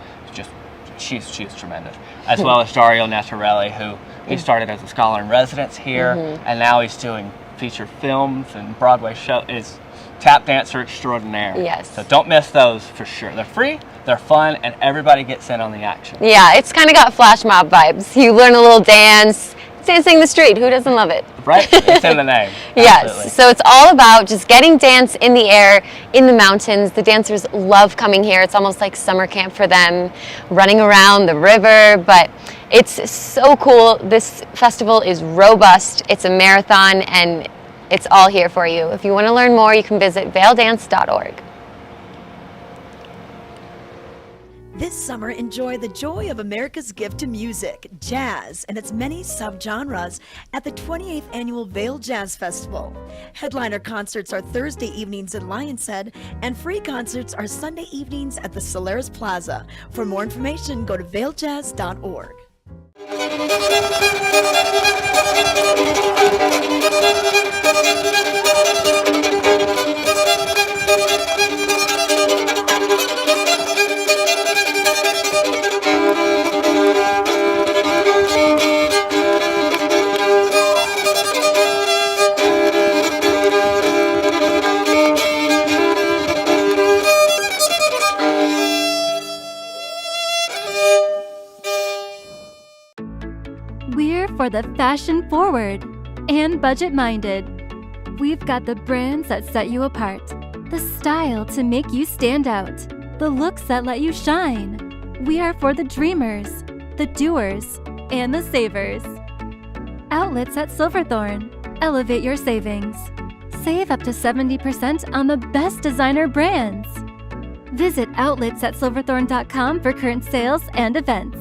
She's tremendous. As well as Dario Natarelli, who he started as a scholar in residence here, and now he's doing feature films and Broadway show. Is tap dancer extraordinaire. Yes. So don't miss those for sure. They're free, they're fun, and everybody gets in on the action. Yeah, it's kind of got flash mob vibes. You learn a little dance. Dancing the street, who doesn't love it? Right, it's in the name. Yes, Absolutely. so it's all about just getting dance in the air, in the mountains. The dancers love coming here. It's almost like summer camp for them, running around the river, but it's so cool. This festival is robust. It's a marathon, and it's all here for you. If you want to learn more, you can visit vaildance.org. This summer, enjoy the joy of America's gift to music, jazz, and its many subgenres at the 28th Annual Vail Jazz Festival. Headliner concerts are Thursday evenings at Lion's Head, and free concerts are Sunday evenings at the Solaris Plaza. For more information, go to vailjazz.org. We're for the fashion forward and budget minded. We've got the brands that set you apart, the style to make you stand out, the looks that let you shine. We are for the dreamers, the doers, and the savers. Outlets at Silverthorne. Elevate your savings. Save up to 70% on the best designer brands. Visit outlets@silverthorne.com for current sales and events.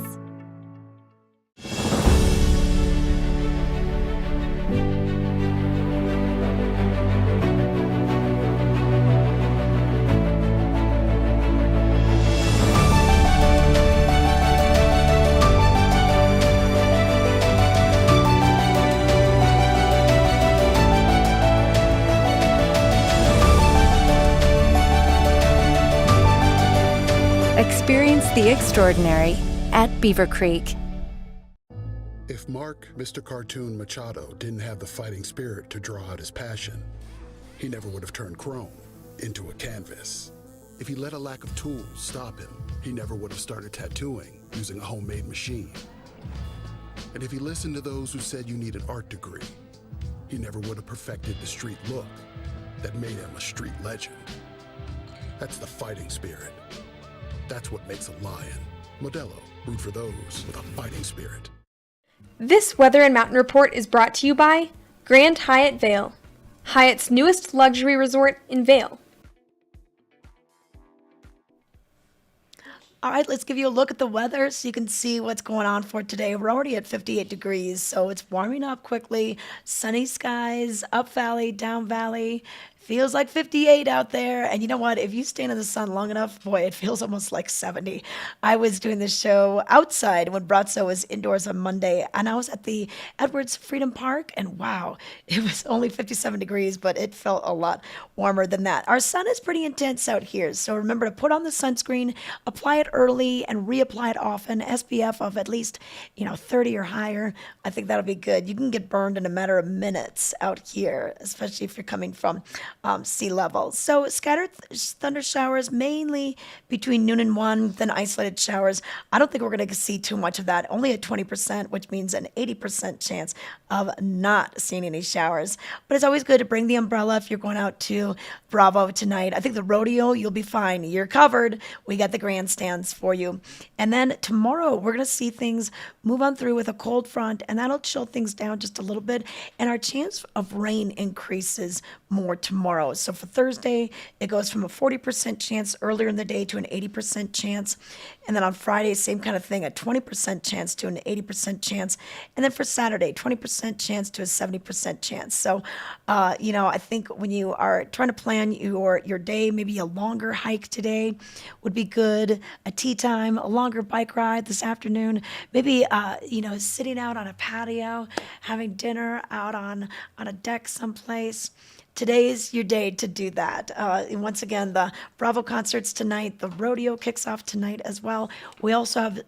Experience the extraordinary at Beaver Creek. If Mark, Mr. Cartoon Machado, didn't have the fighting spirit to draw out his passion, he never would have turned chrome into a canvas. If he let a lack of tools stop him, he never would have started tattooing using a homemade machine. And if he listened to those who said you need an art degree, he never would have perfected the street look that made him a street legend. That's the fighting spirit. That's what makes a lion. Modelo, root for those with a fighting spirit. This Weather and Mountain Report is brought to you by Grand Hyatt Vail, Hyatt's newest luxury resort in Vail. All right, let's give you a look at the weather so you can see what's going on for today. We're already at 58 degrees, so it's warming up quickly. Sunny skies, up valley, down valley. Feels like 58 out there. And you know what? If you stand in the sun long enough, boy, it feels almost like 70. I was doing this show outside when Brazzo was indoors on Monday, and I was at the Edwards Freedom Park, and wow, it was only 57 degrees, but it felt a lot warmer than that. Our sun is pretty intense out here, so remember to put on the sunscreen, apply it early, and reapply it often. SPF of at least 30 or higher. I think that'll be good. You can get burned in a matter of minutes out here, especially if you're coming from sea level. So scattered thunder showers mainly between noon and 1, then isolated showers. I don't think we're going to see too much of that. Only at 20%, which means an 80% chance of not seeing any showers. But it's always good to bring the umbrella if you're going out to Bravo tonight. I think the rodeo, you'll be fine. You're covered. We got the grandstands for you. And then tomorrow, we're going to see things move on through with a cold front, and that'll chill things down just a little bit. And our chance of rain increases more tomorrow. So for Thursday, it goes from a 40% chance earlier in the day to an 80% chance. And then on Friday, same kind of thing, a 20% chance to an 80% chance. And then for Saturday, 20% chance to a 70% chance. So, I think when you are trying to plan your day, maybe a longer hike today would be good, a tea time, a longer bike ride this afternoon, maybe, sitting out on a patio, having dinner out on a deck someplace. Today's your day to do that. And once again, the Bravo concerts tonight. The rodeo kicks off tonight as well. We also have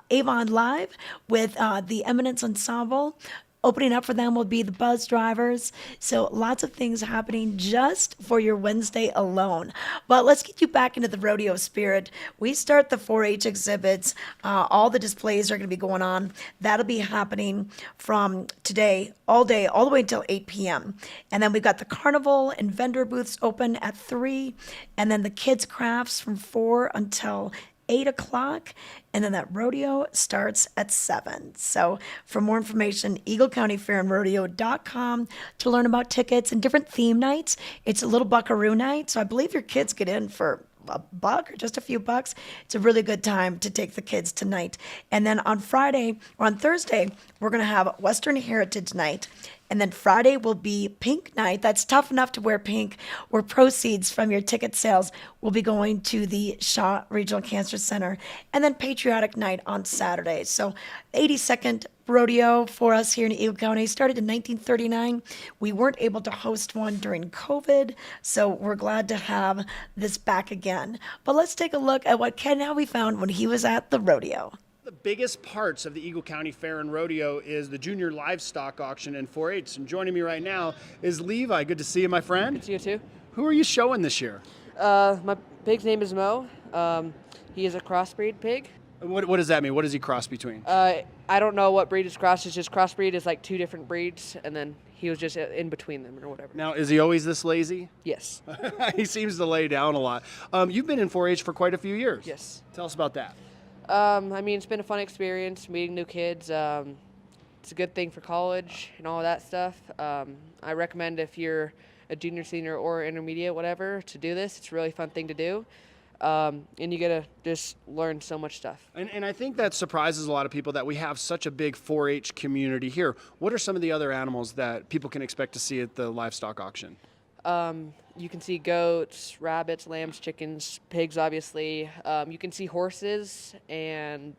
Avon Live with the Eminence Ensemble. Opening up for them will be the Buzz Drivers. So lots of things happening just for your Wednesday alone. But let's get you back into the rodeo spirit. We start the 4-H exhibits. All the displays are going to be going on. That'll be happening from today, all day, all the way until 8 p.m. And then we've got the carnival and vendor booths open at 3. And then the kids' crafts from 4 until 8 o'clock, and then that rodeo starts at 7. So for more information, EagleCountyFairandRodeo.com to learn about tickets and different theme nights. It's a little buckaroo night, so I believe your kids get in for $1 or just a few bucks. It's a really good time to take the kids tonight. And then on Thursday, we're going to have Western Heritage Night. And then Friday will be Pink Night. That's tough enough to wear pink, where proceeds from your ticket sales will be going to the Shaw Regional Cancer Center. And then Patriotic Night on Saturday. So 82nd rodeo for us here in Eagle County started in 1939. We weren't able to host one during COVID, so we're glad to have this back again. But let's take a look at what Ken Howey found when he was at the rodeo. The biggest parts of the Eagle County Fair and Rodeo is the Junior Livestock Auction and 4-H. And joining me right now is Levi. Good to see you, my friend. Good to see you too. Who are you showing this year? My pig's name is Mo. He is a crossbreed pig. What does that mean? What does he cross between? I don't know what breed is crossed. It's just crossbreed is like 2 different breeds, and then he was just in between them or whatever. Now, is he always this lazy? Yes. He seems to lay down a lot. You've been in 4-H for quite a few years. Yes. Tell us about that. It's been a fun experience meeting new kids. It's a good thing for college and all of that stuff. I recommend if you're a junior, senior, or intermediate, whatever, to do this. It's a really fun thing to do. And you get to just learn so much stuff. And I think that surprises a lot of people that we have such a big 4-H community here. What are some of the other animals that people can expect to see at the livestock auction? You can see goats, rabbits, lambs, chickens, pigs, obviously. You can see horses and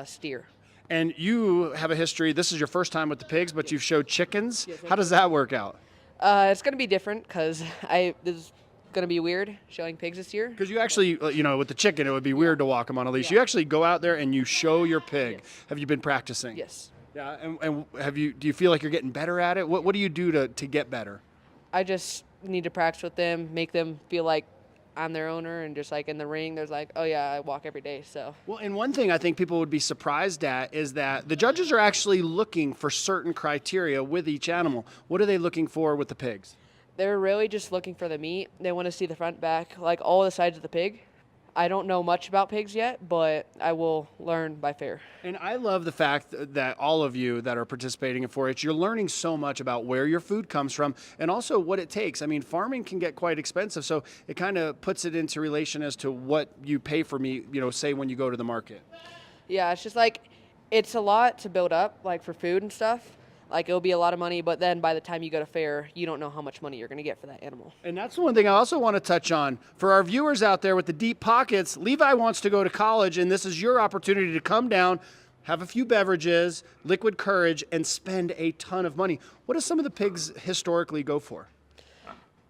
steer. And you have a history. This is your first time with the pigs, but you've showed chickens. Yes, how does that work out? It's going to be different because this is going to be weird showing pigs this year. Because you actually, with the chicken, it would be weird to walk them on a leash. Yeah. You actually go out there and you show your pig. Yes. Have you been practicing? Yes. Yeah. And do you feel like you're getting better at it? What do you do to get better? I just need to practice with them, make them feel like I'm their owner, and just like in the ring, there's like, oh yeah, I walk every day. So. Well, and one thing I think people would be surprised at is that the judges are actually looking for certain criteria with each animal. What are they looking for with the pigs? They're really just looking for the meat. They want to see the front, back, like all the sides of the pig. I don't know much about pigs yet, but I will learn by fair. And I love the fact that all of you that are participating in 4-H, you're learning so much about where your food comes from and also what it takes. I mean, farming can get quite expensive, so it kind of puts it into relation as to what you pay for meat, say when you go to the market. Yeah, it's just like, it's a lot to build up, like for food and stuff. Like, it'll be a lot of money, but then by the time you go to fair, you don't know how much money you're going to get for that animal. And that's one thing I also want to touch on. For our viewers out there with the deep pockets, Levi wants to go to college, and this is your opportunity to come down, have a few beverages, liquid courage, and spend a ton of money. What do some of the pigs historically go for?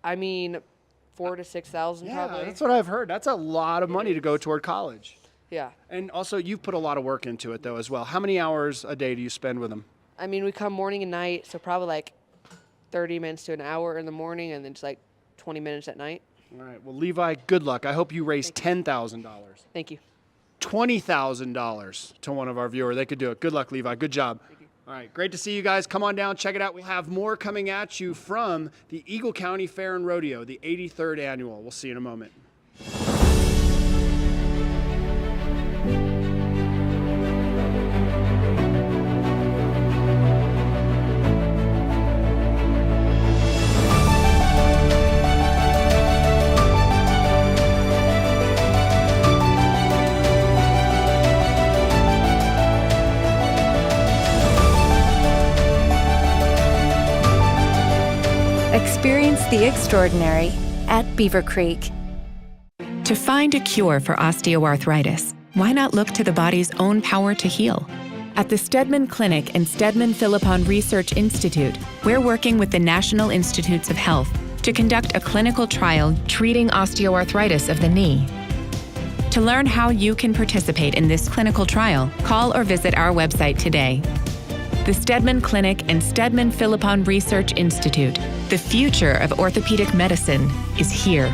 I mean, 4,000 to 6,000 probably. That's what I've heard. That's a lot of money to go toward college. Yeah. And also, you've put a lot of work into it, though, as well. How many hours a day do you spend with them? I mean, we come morning and night, so probably like 30 minutes to an hour in the morning and then just like 20 minutes at night. All right. Well, Levi, good luck. I hope you raise $10,000. Thank you. $20,000 to one of our viewers. They could do it. Good luck, Levi. Good job. All right. Great to see you guys. Come on down. Check it out. We'll have more coming at you from the Eagle County Fair and Rodeo, the 83rd annual. We'll see you in a moment. Experience the extraordinary at Beaver Creek. To find a cure for osteoarthritis, why not look to the body's own power to heal? At the Steadman Clinic and Steadman Philippon Research Institute, we're working with the National Institutes of Health to conduct a clinical trial treating osteoarthritis of the knee. To learn how you can participate in this clinical trial, call or visit our website today. The Steadman Clinic and Steadman Philippon Research Institute. The future of orthopedic medicine is here.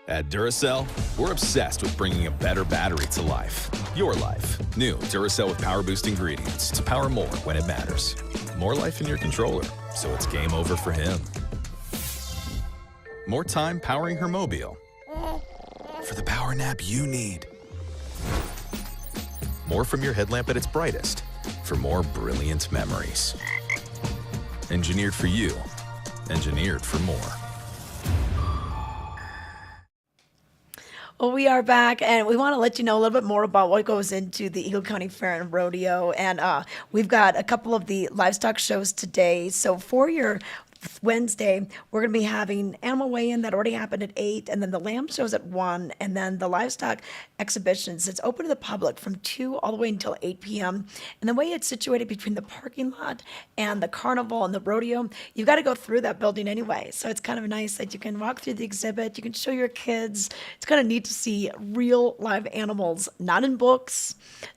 At Duracell, we're obsessed with bringing a better battery to life. Your life. New Duracell with power boost ingredients to power more when it matters. More life in your controller, so it's game over for him. More time powering her mobile. For the power nap you need. More from your headlamp at its brightest. For more brilliant memories. Engineered for you. Engineered for more. Well, we are back, and we want to let you know a little bit more about what goes into the Eagle County Fair and Rodeo. And we've got a couple of the livestock shows today. So for your Wednesday, we're going to be having animal weigh-in that already happened at 8, and then the lamb shows at 1, and then the livestock exhibitions. It's open to the public from 2 all the way until 8 p.m. And the way it's situated between the parking lot and the carnival and the rodeo, you've got to go through that building anyway. So it's kind of nice that you can walk through the exhibit, you can show your kids. It's kind of neat to see real live animals, not in books,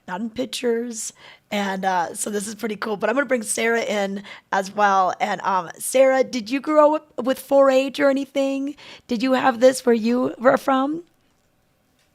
not in pictures. And so this is pretty cool. But I'm going to bring Sarah in as well. And Sarah, did you grow up with 4-H or anything? Did you have this where you were from?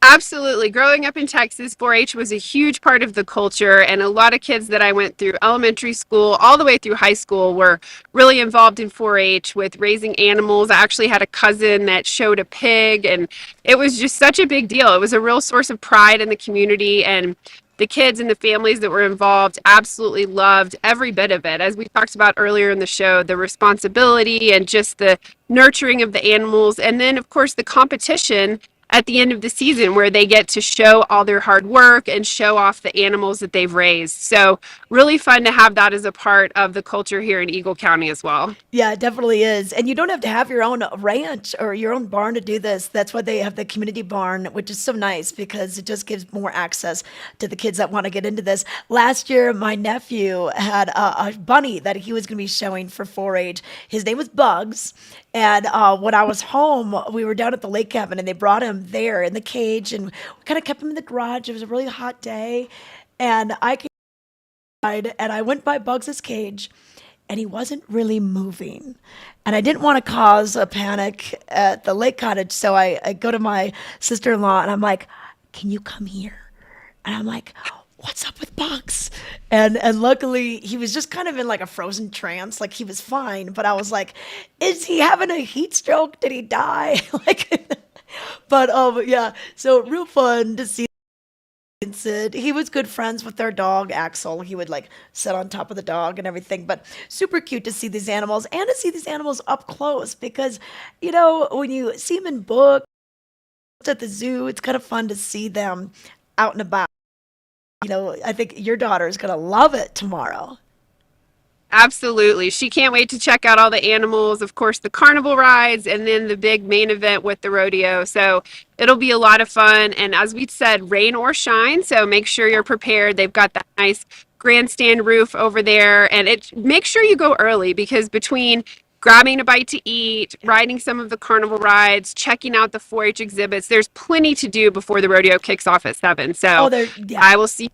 Absolutely. Growing up in Texas, 4-H was a huge part of the culture, and a lot of kids that I went through elementary school all the way through high school were really involved in 4-H with raising animals. I actually had a cousin that showed a pig, and it was just such a big deal. It was a real source of pride in the community, and the kids and the families that were involved absolutely loved every bit of it. As we talked about earlier in the show, the responsibility and just the nurturing of the animals. And then, of course, the competition at the end of the season where they get to show all their hard work and show off the animals that they've raised. So really fun to have that as a part of the culture here in Eagle County as well. Yeah, it definitely is. And you don't have to have your own ranch or your own barn to do this. That's why they have the community barn, which is so nice because it just gives more access to the kids that want to get into this. Last year, my nephew had a bunny that he was going to be showing for 4-H. His name was Bugs. And when I was home, we were down at the lake cabin and they brought him there in the cage and we kind of kept him in the garage. It was a really hot day. And I came inside and I went by Bugs's cage and he wasn't really moving. And I didn't want to cause a panic at the lake cottage. So I go to my sister-in-law and I'm like, can you come here? And I'm like, what's up with Bugs? And luckily he was just kind of in like a frozen trance. Like he was fine. But I was like, is he having a heat stroke? Did he die? But yeah, so real fun to see. Sid. He was good friends with their dog, Axel. He would like sit on top of the dog and everything, but super cute to see these animals and to see these animals up close because, you know, when you see them in books at the zoo, it's kind of fun to see them out and about. You know, I think your daughter is going to love it tomorrow. Absolutely. She can't wait to check out all the animals, of course, the carnival rides, and then the big main event with the rodeo. So it'll be a lot of fun. And as we said, rain or shine. So make sure you're prepared. They've got that nice grandstand roof over there. And make sure you go early because between grabbing a bite to eat, riding some of the carnival rides, checking out the 4-H exhibits, there's plenty to do before the rodeo kicks off at 7. So I will see you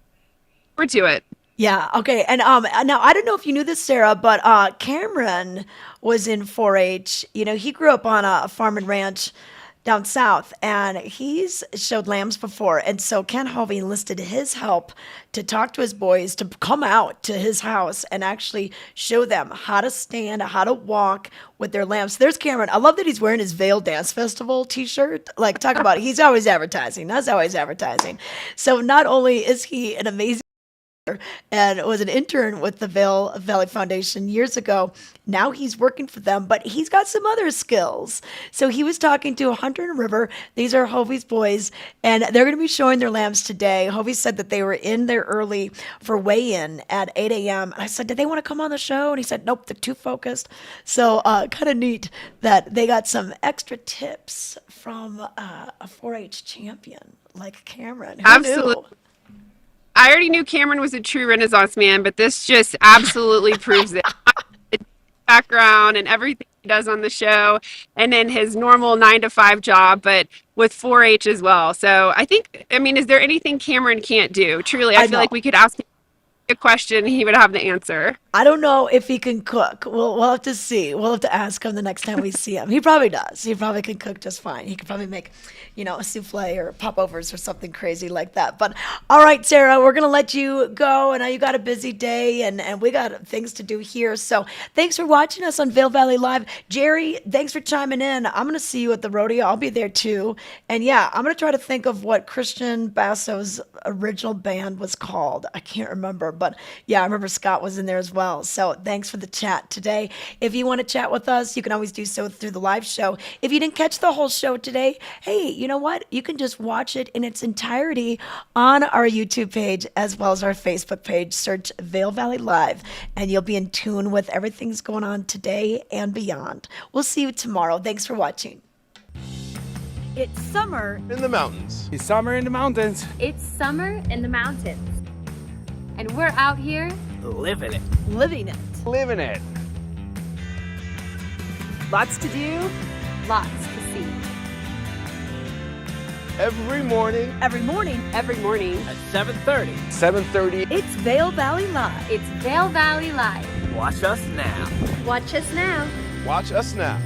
forward to it. Yeah. Okay. And now I don't know if you knew this, Sarah, but Cameron was in 4-H. You know, he grew up on a farm and ranch down south, and he's showed lambs before. And so Ken Hovey enlisted his help to talk to his boys to come out to his house and actually show them how to stand, how to walk with their lambs. There's Cameron. I love that he's wearing his Vail Dance Festival t-shirt. Like, talk about it. He's always advertising. That's always advertising. So not only is he an amazing and was an intern with the Vail Valley Foundation years ago. Now he's working for them, but he's got some other skills. So he was talking to Hunter and River. These are Hovey's boys, and they're going to be showing their lambs today. Hovey said that they were in there early for weigh-in at 8 a.m. And I said, did they want to come on the show? And he said, nope, they're too focused. So kind of neat that they got some extra tips from a 4-H champion like Cameron. Who Absolutely. knew? I already knew Cameron was a true Renaissance man, but this just absolutely proves it. Background and everything he does on the show, and then his normal 9-to-5 job, but with 4-H as well. So I mean, is there anything Cameron can't do? Truly, I feel like we could ask him a question, he would have the answer. I don't know if he can cook. We'll have to see. We'll have to ask him the next time we see him. He probably does. He probably can cook just fine. He could probably make, a souffle or popovers or something crazy like that. But all right, Sarah, we're going to let you go. And you got a busy day and we got things to do here. So thanks for watching us on Vail Valley Live. Jerry, thanks for chiming in. I'm going to see you at the rodeo. I'll be there too. And yeah, I'm going to try to think of what Christian Basso's original band was called. I can't remember, but yeah, I remember Scott was in there as well. So thanks for the chat today. If you want to chat with us, you can always do so through the live show. If you didn't catch the whole show today, hey, you know what? You can just watch it in its entirety on our YouTube page as well as our Facebook page. Search Vail Valley Live and you'll be in tune with everything's going on today and beyond. We'll see you tomorrow. Thanks for watching. It's summer in the mountains. It's summer in the mountains. It's summer in the mountains. And we're out here living it. Living it. Living it. Lots to do, lots to see. Every morning. Every morning. Every morning. At 7:30. 7:30. It's Vail Valley Live. It's Vail Valley Live. Watch us now. Watch us now. Watch us now.